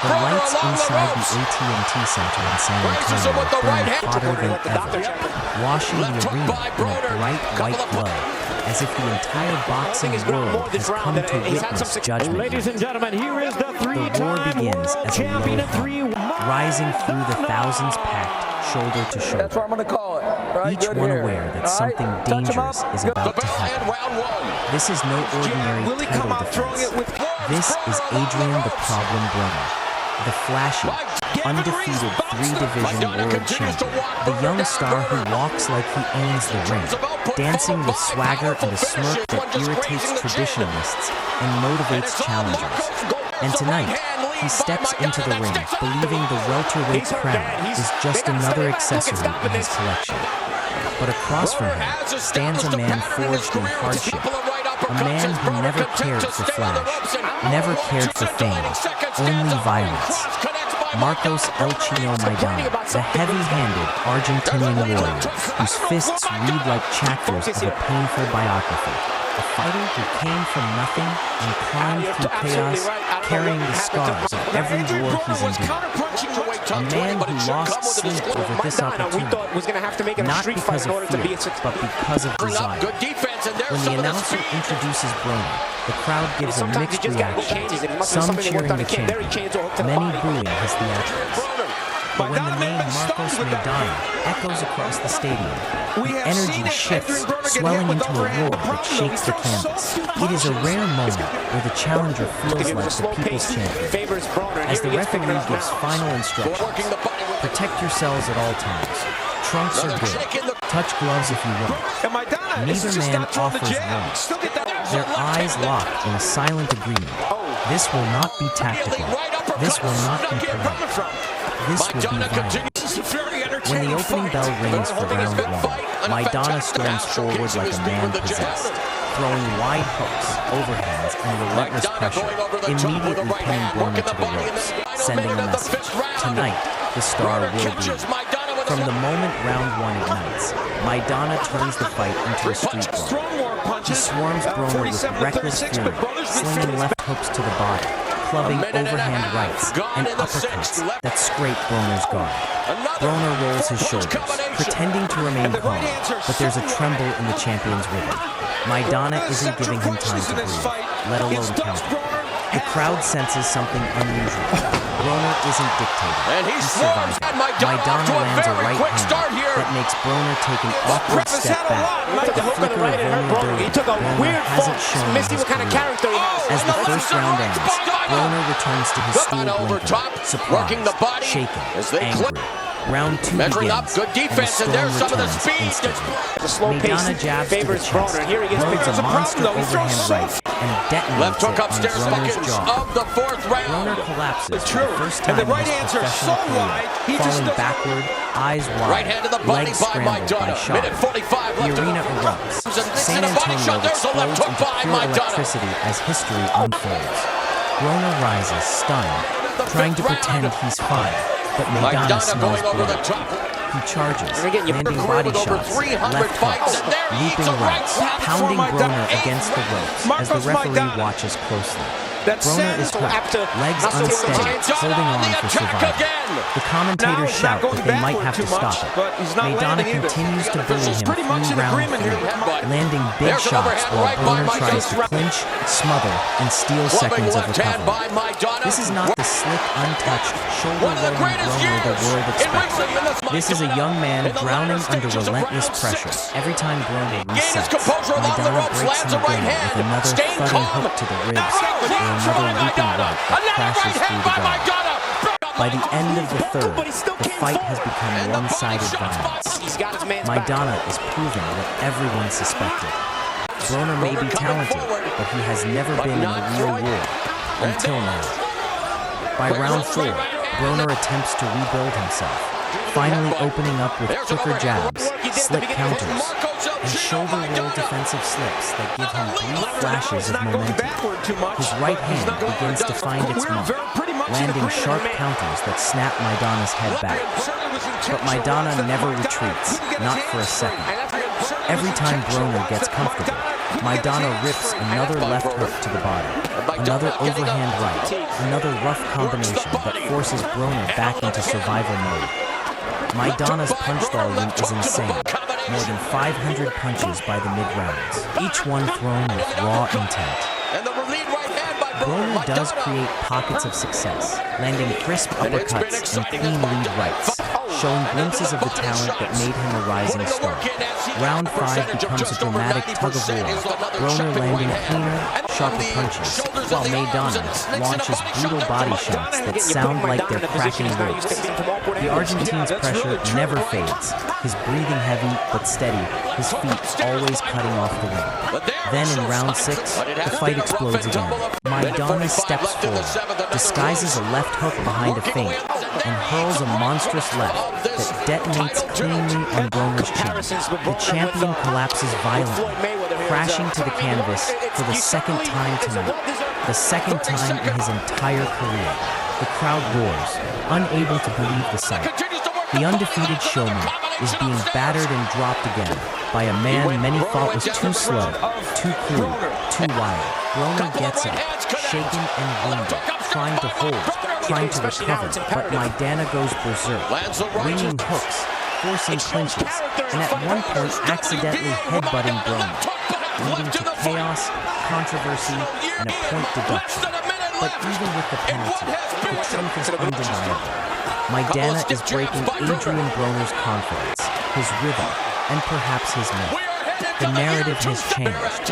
The lights inside the AT&T Center in San Antonio burn hotter than ever, washing the arena in a bright white glow, as if the entire boxing world has come to witness Judgment Night. Ladies and gentlemen, here is the The war begins as a low hum, rising through the thousands packed shoulder to shoulder. That's what I'm going to call it. Right, Each one aware that something dangerous is about to happen. This is no ordinary title defense. This is Adrien "The Problem" Broner, the flashy, undefeated three-division world champion, the young star who walks like he owns the ring, dancing with swagger and a smirk that irritates traditionalists and motivates challengers. And tonight, he steps into the ring, believing the welterweight crown is just another accessory in his collection. But across from him stands a man forged in hardship, a man who never cared for flash, never cared for fame, only violence. Marcos Maidana, the heavy-handed Argentinian warrior whose fists read like chapters of a painful biography. A fighter who came from nothing and climbed through chaos, carrying the scars of every war he's endured. A man who lost sleep over this opportunity, not because of fear, but because of desire. When the announcer introduces Broner, the crowd gives a mixed reaction, some cheering the champion, many booing his theatrics. But when the name Marcos Maidana echoes across the stadium, the energy shifts, swelling into a roar that shakes the canvas. It is a rare moment where the challenger feels like the people's champion. As the referee gives final instructions, protect yourselves at all times. Trunks are good. Touch gloves if you want. Neither man offers one. Their eyes lock in a silent agreement. This will not be tactical. This will not be polite. This will be violent. When the opening bell rings for round one, Maidana storms forward like a man possessed, throwing wide hooks, overhands, and relentless pressure, immediately pinning Broner to the ropes, sending a message. Tonight, the star will bleed. From the moment round one ignites, Maidana turns the fight into a street brawl. He swarms Broner with reckless fury, slinging left hooks to the body, clubbing overhand rights and uppercuts that scrape Broner's guard. Broner rolls his shoulders, pretending to remain calm, but there's a tremble in the champion's rhythm. Maidana isn't giving him time to breathe, let alone counter. The crowd senses something unusual. Broner isn't dictating, he's surviving. Maidana lands a right hand that makes Broner take an awkward step back. The flicker of vulnerability Broner hasn't shown in his career. As the first round ends, Broner returns to his stool blinking, surprised, shaken, angry. Round two begins, and the storm returns instantly. Maidana jabs to the chest, loads a monster overhand right, and detonates it on Broner's jaw. Broner collapses for the first time in his professional career, falling backward, eyes wide, legs scrambled by shock. The arena erupts. San Antonio explodes into pure electricity as history unfolds. Broner rises, stunned, trying to pretend he's fine. But Maidana smells blood. He charges, landing body shots, left hooks, leaping rights, pounding Broner against the ropes as the referee watches closely. Broner is hurt, legs unsteady, holding on for survival. The commentators shout that they might have to stop it. Maidana continues to bully him through round three, landing big shots while Broner tries to clinch, smother, and steal seconds of recovery. This is not the slick, untouched, shoulder-rolling Broner the world expects. This is a young man drowning under relentless pressure. Every time Broner resets, Maidana breaks him down with another thudding hook to the ribs, or another leaping right that crashes through the guard. By the end of the third, the fight has become one-sided violence. Maidana is proving what everyone suspected. Broner may be talented, but he has never been in a real war, until now. By round four, Broner attempts to rebuild himself, finally opening up with quicker jabs, slick counters, and shoulder-roll defensive slips that give him brief flashes of momentum. His right hand begins to find its mark, landing sharp counters that snap Maidana's head back. But Maidana never retreats, not for a second. Every time Broner gets comfortable, Maidana rips another left hook to the body. Another overhand right. Another rough combination that forces Broner back into survival mode. Maidana's punch volume is insane. More than 500 punches by the mid-rounds. Each one thrown with raw intent. Broner does create pockets of success, landing crisp uppercuts and clean lead rights, showing glimpses of the talent that made him a rising star. Round 5 becomes a dramatic tug-of-war, Broner landing cleaner, sharper punches, while Maidana launches brutal body shots that sound like they're cracking ribs. The Argentine's pressure never fades, his breathing heavy but steady, his feet always cutting off the ring. Then in round 6, the fight explodes again. Maidana steps forward, disguises a left hook behind a feint, and hurls a monstrous left that detonates cleanly on Broner's chin. The champion collapses violently, crashing to the canvas for the second time tonight, the second time in his entire career. The crowd roars, unable to believe the sight. The undefeated showman is being battered and dropped again by a man many thought was too slow, too crude, too wild. Broner gets up, shaken and wounded, trying to hold, trying to recover, but Maidana goes berserk, ringing hooks, forcing clinches, and at one point accidentally headbutting Broner, leading to chaos, controversy, and a point deduction. But even with the penalty, the truth is undeniable. Maidana is breaking Adrien Broner's confidence, his rhythm, and perhaps his myth. The narrative has changed.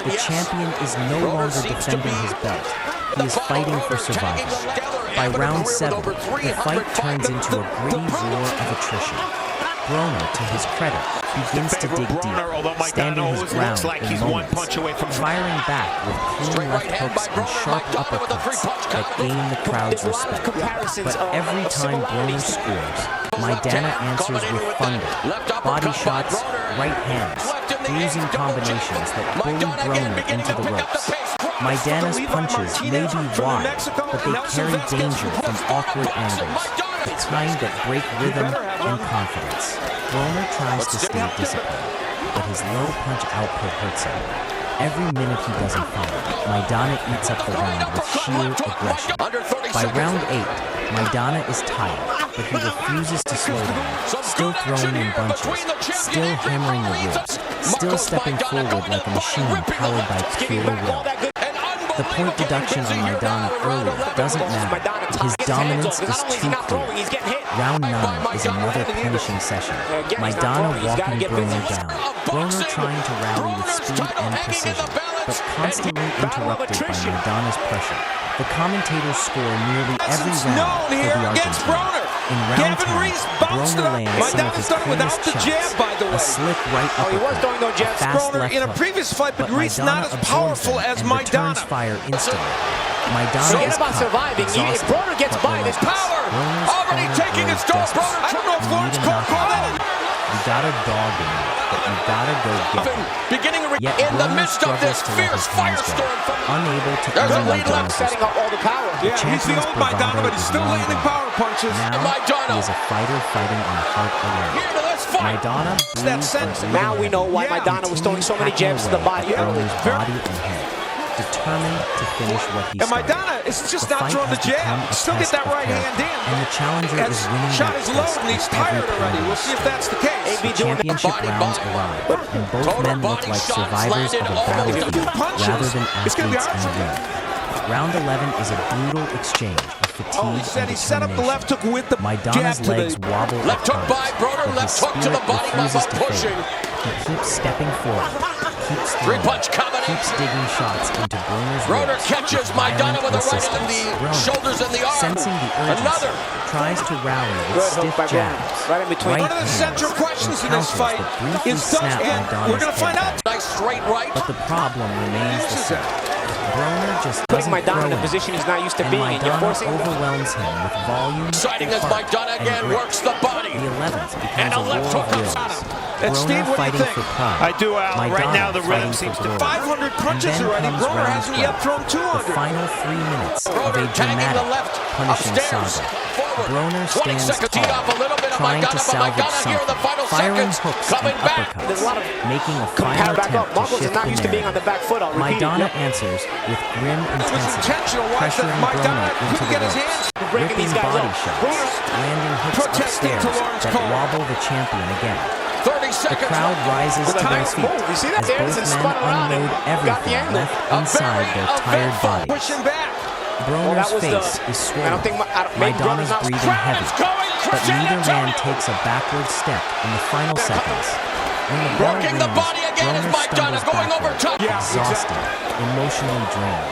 The champion is no longer defending his belt. He is fighting for survival. By round 7, the fight turns into a gritty war of attrition. Broner, to his credit, begins to dig deep, standing his ground in moments, firing back with clean left hooks and sharp uppercuts that gain the crowd's respect. But every time Broner scores, Maidana answers with thunder, body shots, right hands, bruising combinations that bully Broner into the ropes. Maidana's punches may be wide, but they carry danger from awkward angles, the kind that break rhythm and confidence. Broner tries to stay disciplined, but his low punch output hurts him. Every minute he doesn't fight, Maidana eats up the round with sheer aggression. By round 8, Maidana is tired, but he refuses to slow down, still throwing in bunches, still hammering the ribs, still stepping forward like a machine powered by pure will. The point deduction on Maidana earlier doesn't matter. His dominance is too clear. Round 9 is another punishing session. Maidana walking Broner down. Broner trying to rally with speed and precision, but constantly interrupted by Maidana's pressure. The commentators score nearly every round for the Argentine. In round 10, Broner lands some of his cleanest shots, a slick right uppercut, a fast left hook, but Maidana absorbs them and returns fire instantly. Maidana is caught, exhausted, Broner gets by this power. Already taking its toll. I don't know if Lawrence called it. You gotta dog him, but you gotta go get him. Yet in the midst of this fierce firestorm, unable to earn Maidana's setting up all the power. The champion's bravado but he's still landing power punches. Now he is a fighter fighting on heart alone. Maidana bleeds and now we know why Maidana was throwing so many jabs to the body earlier. Body and head, determined to finish what he started. Maidana is just not throwing the jab. Still get that right hand in. And the challenger is winning shot that is low test and he's with every tired already. We'll see if that's the case. The championship rounds arrive, and both men look like survivors of a battlefield rather than athletes in the ring. Round 11 is a brutal exchange of fatigue and determination. He set up the left hook with the Maidana's legs wobble at times, but his spirit refuses to fade. He keeps stepping forward, keeps throwing, keeps digging shots into Broner's ribs catches Maidana with a right in the shoulders and the arm. Sensing the urgency, tries to rally with stiff jabs, right hands, and counters that briefly snap Maidana's head back. Nice straight right. But the problem remains the same. Broner just doesn't Maidana throw in a position he's not used to and being in. Maidana overwhelms him with volume, Exciting as heart, Maidana again and grit. works the body. The 11th becomes And a a war left of hook wills. And Steve, Broner what do you fighting think? for pride. I do, Al. Maidana Right now, the rhythm fighting seems for to glory. 500 punches And then already. comes Broner round hasn't yet 12, thrown 200. the final 3 minutes of Broner a tagging the dramatic, left, punishing upstairs, saga. forward. forward. Broner 20 stands seconds teed tall, off a little bit of trying to Maidana, but salvage Maidana here in the something, final firing seconds. hooks Coming and back. There's a lot of uppercuts, making a final compare back attempt up. to Marcos shift is not the used to being on the narrative. back foot. I'll repeat Maidana it. answers with grim It was intensity, intentional. Watch that pressuring Maidana Broner into couldn't the get his ropes, hands. Breaking ripping these guys body up. shots, Broner landing hooks protesting upstairs to Lawrence that Cole. wobble the champion again. 30 The seconds. crowd rises to their Nice feet move. You see that? as There's both and men spun around unload and got the everything angle. left inside their tired bodies. Pushing back. Broner's was face is I swollen. don't think maybe Broner's Maidana's not breathing heavy, but neither man takes a backward step in the final seconds. When the bell Working the rings, body again is Broner Maidana stumbles going over backward, top. Yeah, exhausted, emotionally drained.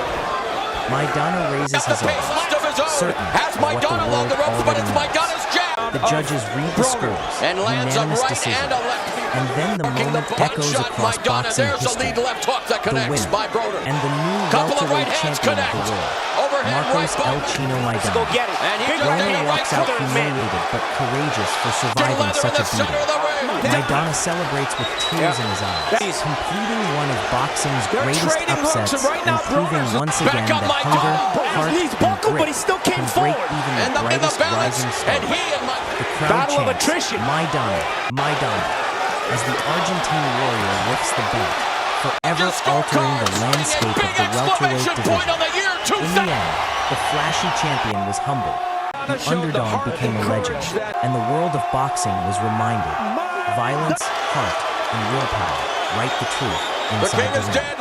Maidana raises At the his pace arms, of his own. certain Has of what the Maidana along world the ropes, but already it's knows. Maidana's jab. The judges read the scores, And lands a unanimous right decision, and a left. and then the Working the moment punch echoes shot, across Maidana. boxing There's a history. lead left hook that The connects winner by Broner. and the new Couple of right welterweight hands champion connect. of the world, Overhand Marcos right El boot. Chino Go Maidana. get it. And he Big just right did Broner a hand. walks right out foot. humiliated but courageous for Get surviving leather in such the a center of beating. the ring. Maidana celebrates with tears in his eyes, completing one of boxing's They're greatest trading hooks, upsets and right now and proving Broner's once back again up that Maidana. hunger, Broner's heart, knees and buckled, but grit he still came can break forward. even And the up in the brightest balance. rising And star. he and The crowd Battle of chants, attrition. Maidana, as the Argentine warrior lifts the belt, forever altering the landscape of the welterweight point on division. the year In the end, the flashy champion was humbled. The underdog became a legend, and the world of boxing was reminded. Violence, heart, and willpower write the truth The inside king the is ring. dead.